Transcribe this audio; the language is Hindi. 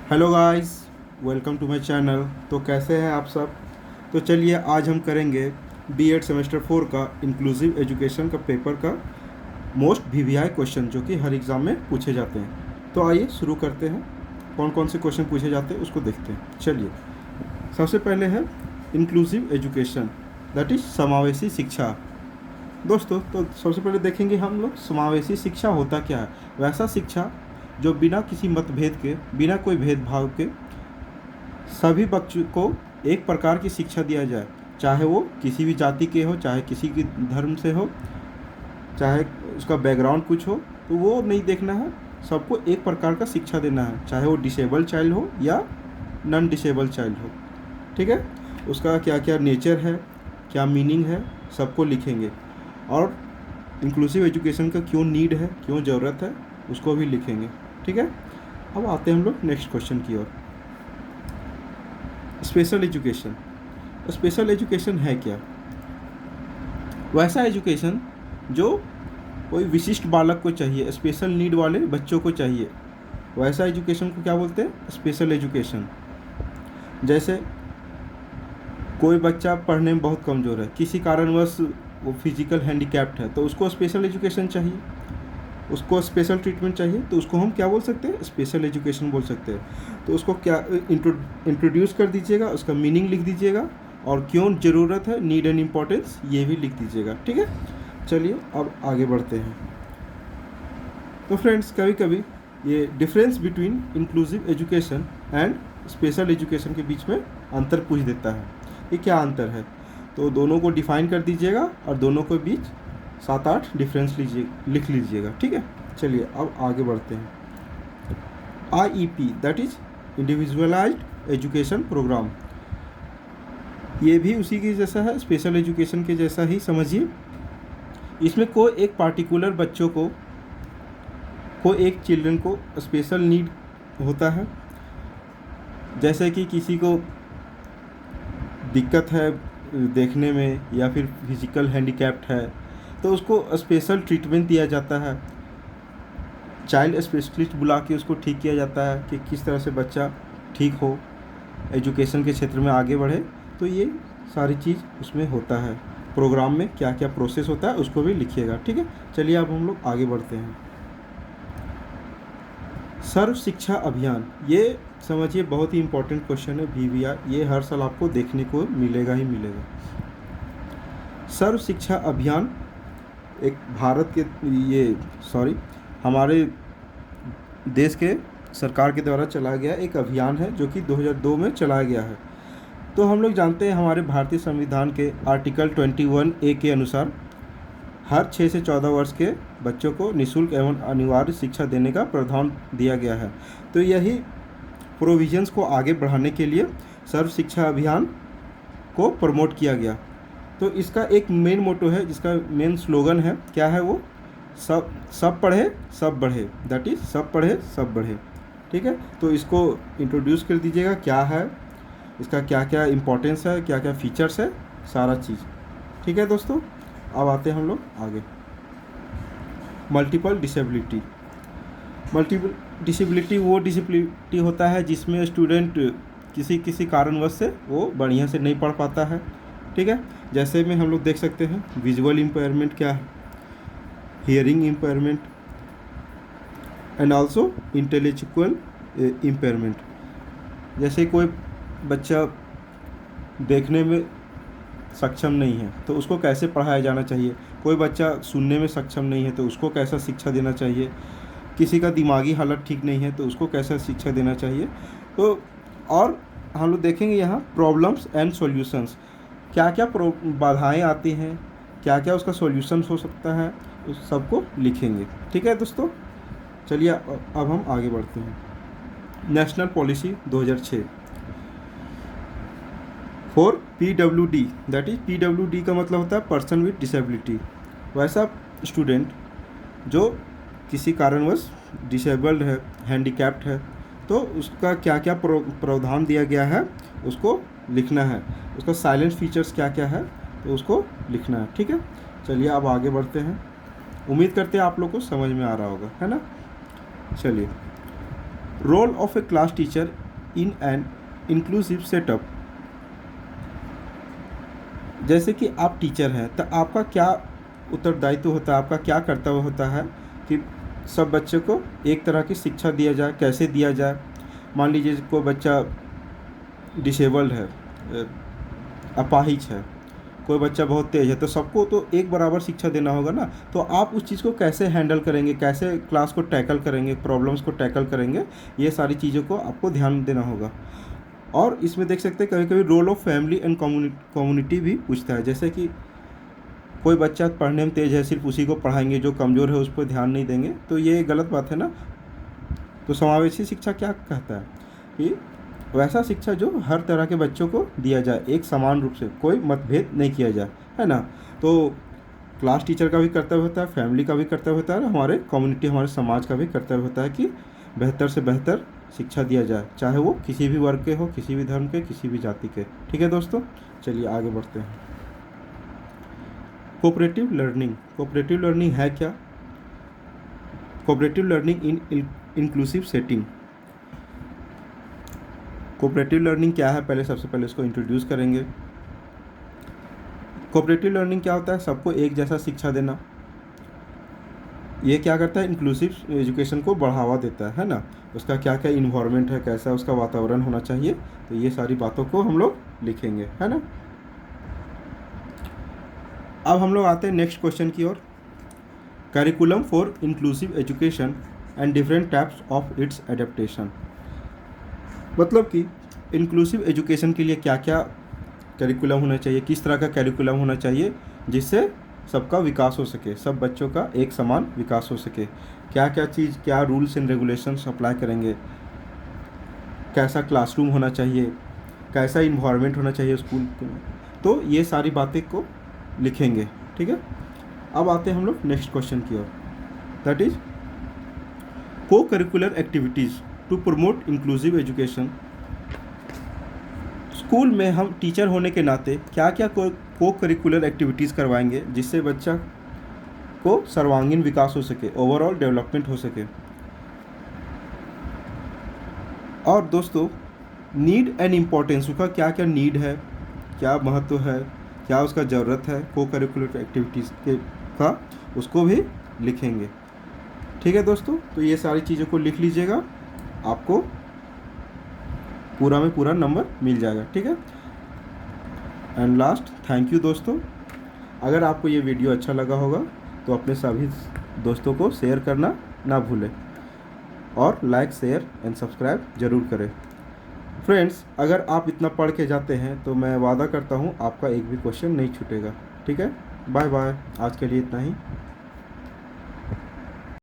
Hello guys, welcome to my channel. तो कैसे हैं आप सब। तो चलिए आज हम करेंगे बीएड सेमेस्टर 4 का इंक्लूसिव एजुकेशन का पेपर का मोस्ट वीवीआई क्वेश्चन जो कि हर एग्ज़ाम में पूछे जाते हैं। तो आइए शुरू करते हैं। कौन कौन से क्वेश्चन पूछे जाते हैं उसको देखते हैं। चलिए, सबसे पहले है इंक्लूसिव एजुकेशन, दैट इज़ समावेशी शिक्षा। दोस्तों, तो सबसे पहले देखेंगे हम लोग समावेशी शिक्षा होता क्या है। वैसा शिक्षा जो बिना किसी मतभेद के, बिना कोई भेदभाव के सभी बच्चों को एक प्रकार की शिक्षा दिया जाए, चाहे वो किसी भी जाति के हो, चाहे किसी की धर्म से हो, चाहे उसका बैकग्राउंड कुछ हो, तो वो नहीं देखना है। सबको एक प्रकार का शिक्षा देना है, चाहे वो डिसेबल चाइल्ड हो या नॉन डिसेबल चाइल्ड हो। ठीक है, उसका क्या क्या नेचर है, क्या मीनिंग है, सबको लिखेंगे। और इंक्लूसिव एजुकेशन का क्यों नीड है, क्यों ज़रूरत है, उसको भी लिखेंगे। ठीक है, अब आते हैं हम लोग नेक्स्ट क्वेश्चन की ओर। Special education. स्पेशल एजुकेशन है क्या। वैसा एजुकेशन जो कोई विशिष्ट बालक को चाहिए, स्पेशल नीड वाले बच्चों को चाहिए, वैसा एजुकेशन को क्या बोलते हैं, स्पेशल एजुकेशन। जैसे कोई बच्चा पढ़ने में बहुत कमज़ोर है, किसी कारणवश वो फिजिकल हैंडीकैप्ड है, तो उसको स्पेशल एजुकेशन चाहिए, उसको स्पेशल ट्रीटमेंट चाहिए, तो उसको हम क्या बोल सकते हैं, स्पेशल एजुकेशन बोल सकते हैं। तो उसको क्या इंट्रोड्यूस कर दीजिएगा, उसका मीनिंग लिख दीजिएगा, और क्यों ज़रूरत है, नीड एंड इम्पोर्टेंस, ये भी लिख दीजिएगा। ठीक है, चलिए अब आगे बढ़ते हैं। तो फ्रेंड्स, कभी कभी ये difference between inclusive education and special education के बीच में अंतर पूछ देता है। ये क्या अंतर है, तो दोनों को डिफाइन कर दीजिएगा और दोनों के बीच 7-8 डिफरेंस लिख लीजिएगा। ठीक है, चलिए अब आगे बढ़ते हैं। IEP, that is individualized education program, ये भी उसी के जैसा है, स्पेशल एजुकेशन के जैसा ही समझिए। इसमें कोई एक पार्टिकुलर बच्चों को, कोई एक चिल्ड्रन को स्पेशल नीड होता है, जैसे कि किसी को दिक्कत है देखने में या फिर फिजिकल हैंडीकैप्ड है, तो उसको स्पेशल ट्रीटमेंट दिया जाता है, चाइल्ड स्पेशलिस्ट बुला के उसको ठीक किया जाता है कि किस तरह से बच्चा ठीक हो, एजुकेशन के क्षेत्र में आगे बढ़े। तो ये सारी चीज़ उसमें होता है। प्रोग्राम में क्या क्या प्रोसेस होता है उसको भी लिखिएगा। ठीक है, चलिए अब हम लोग आगे बढ़ते हैं। सर्व शिक्षा अभियान, ये समझिए बहुत ही इंपॉर्टेंट क्वेश्चन है VVI, ये हर साल आपको देखने को मिलेगा ही मिलेगा। सर्व शिक्षा अभियान एक भारत के हमारे देश के सरकार के द्वारा चलाया गया एक अभियान है, जो कि 2002 में चलाया गया है। तो हम लोग जानते हैं हमारे भारतीय संविधान के आर्टिकल 21A के अनुसार हर 6 से 14 वर्ष के बच्चों को निःशुल्क एवं अनिवार्य शिक्षा देने का प्रावधान दिया गया है। तो यही प्रोविजंस को आगे बढ़ाने के लिए सर्व शिक्षा अभियान को प्रमोट किया गया। तो इसका एक मेन मोटो है, जिसका मेन स्लोगन है, क्या है वो, सब पढ़े सब बढ़े, दैट इज सब पढ़े सब बढ़े। ठीक है, तो इसको इंट्रोड्यूस कर दीजिएगा, क्या है इसका, क्या क्या इम्पोर्टेंस है, क्या क्या फीचर्स है, सारा चीज़। ठीक है दोस्तों, अब आते हैं हम लोग आगे। Multiple disability. मल्टीपल डिसेबिलिटी वो डिसेबिलिटी होता है जिसमें स्टूडेंट किसी कारणवश से वो बढ़िया से नहीं पढ़ पाता है। ठीक है, जैसे में हम लोग देख सकते हैं विजुअल इम्पेयरमेंट क्या है, hearing impairment and also intellectual impairment. जैसे कोई बच्चा देखने में सक्षम नहीं है तो उसको कैसे पढ़ाया जाना चाहिए, कोई बच्चा सुनने में सक्षम नहीं है तो उसको कैसा शिक्षा देना चाहिए, किसी का दिमागी हालत ठीक नहीं है तो उसको कैसा शिक्षा देना चाहिए। तो और हम लोग देखेंगे यहाँ प्रॉब्लम्स एंड सॉल्यूशंस, क्या क्या बाधाएं आती हैं, क्या क्या उसका सॉल्यूशन हो सकता है, उस सबको लिखेंगे। ठीक है दोस्तों, चलिए अब हम आगे बढ़ते हैं। National policy 2006 for PWD, that is PWD का मतलब होता है पर्सन विद डिसेबिलिटी। वैसा स्टूडेंट जो किसी कारणवश डिसेबल्ड है, हैंडीकैप्ड है, तो उसका क्या क्या प्रावधान दिया गया है उसको लिखना है, उसका साइलेंट फीचर्स क्या क्या है तो उसको लिखना है। ठीक है, चलिए अब आगे बढ़ते हैं। उम्मीद करते हैं आप लोग को समझ में आ रहा होगा, है ना। चलिए, role of a class teacher in an inclusive setup. जैसे कि आप टीचर हैं तो आपका क्या उत्तरदायित्व होता है, आपका क्या कर्तव्य होता है कि सब बच्चों को एक तरह की शिक्षा दिया जाए। कैसे दिया जाए? मान लीजिए कोई बच्चा डिसेबल्ड है, अपाहिज है, कोई बच्चा बहुत तेज़ है, तो सबको तो एक बराबर शिक्षा देना होगा ना। तो आप उस चीज़ को कैसे हैंडल करेंगे, कैसे क्लास को टैकल करेंगे, प्रॉब्लम्स को टैकल करेंगे, ये सारी चीज़ों को आपको ध्यान देना होगा। और इसमें देख सकते हैं कभी कभी role of family and community भी पूछता है। जैसे कि कोई बच्चा पढ़ने में तेज़ है, सिर्फ उसी को पढ़ाएंगे, जो कमज़ोर है उस पर ध्यान नहीं देंगे, तो ये गलत बात है ना। तो समावेशी शिक्षा क्या कहता है कि वैसा शिक्षा जो हर तरह के बच्चों को दिया जाए, एक समान रूप से, कोई मतभेद नहीं किया जाए, है ना। तो क्लास टीचर का भी कर्तव्य होता है, फैमिली का भी कर्तव्य होता है, और हमारे कम्युनिटी, हमारे समाज का भी कर्तव्य होता है कि बेहतर से बेहतर शिक्षा दिया जाए, चाहे वो किसी भी वर्ग के हो, किसी भी धर्म के, किसी भी जाति के। ठीक है दोस्तों, चलिए आगे बढ़ते हैं। Cooperative learning. कोऑपरेटिव लर्निंग है क्या? कोऑपरेटिव लर्निंग इन इंक्लूसिव सेटिंग। कोऑपरेटिव लर्निंग क्या है, पहले सबसे पहले इसको इंट्रोड्यूस करेंगे। कोऑपरेटिव लर्निंग क्या होता है? सबको एक जैसा शिक्षा देना। ये क्या करता है? इंक्लूसिव एजुकेशन को बढ़ावा देता है ना। उसका क्या क्या इन्वायरमेंट है, कैसा उसका वातावरण होना चाहिए, तो ये सारी बातों को हम लोग लिखेंगे, है ना। अब हम लोग आते हैं नेक्स्ट क्वेश्चन की ओर। Curriculum for inclusive education and different types of its adaptation. मतलब कि इंक्लूसिव एजुकेशन के लिए क्या क्या करिकुलम होना चाहिए, किस तरह का करिकुलम होना चाहिए जिससे सबका विकास हो सके, सब बच्चों का एक समान विकास हो सके। क्या क्या चीज़, क्या रूल्स एंड रेगुलेशंस अप्लाई करेंगे, कैसा क्लासरूम होना चाहिए, कैसा इन्वायरमेंट होना चाहिए स्कूल में, तो ये सारी बातें को लिखेंगे। ठीक है। अब आते हैं हम लोग नेक्स्ट क्वेश्चन की ओर, that is co curricular activities to promote inclusive education. School में हम टीचर होने के नाते क्या क्या को करिकुलर एक्टिविटीज़ करवाएंगे जिससे बच्चा को सर्वांगीण विकास हो सके, ओवरऑल डेवलपमेंट हो सके। और दोस्तों, नीड एंड इम्पोर्टेंस, उसका क्या क्या नीड है, क्या महत्व है, क्या उसका ज़रूरत है को करिकुलर एक्टिविटीज़ के का, उसको भी लिखेंगे। ठीक है दोस्तों, तो ये सारी चीज़ों को लिख लीजिएगा, आपको पूरा में पूरा नंबर मिल जाएगा। ठीक है। एंड लास्ट, थैंक यू दोस्तों। अगर आपको ये वीडियो अच्छा लगा होगा तो अपने सभी दोस्तों को शेयर करना ना भूलें, और लाइक, शेयर एंड सब्सक्राइब ज़रूर करें। फ्रेंड्स, अगर आप इतना पढ़ के जाते हैं तो मैं वादा करता हूँ आपका एक भी क्वेश्चन नहीं छूटेगा। ठीक है। बाय बाय, आज के लिए इतना ही।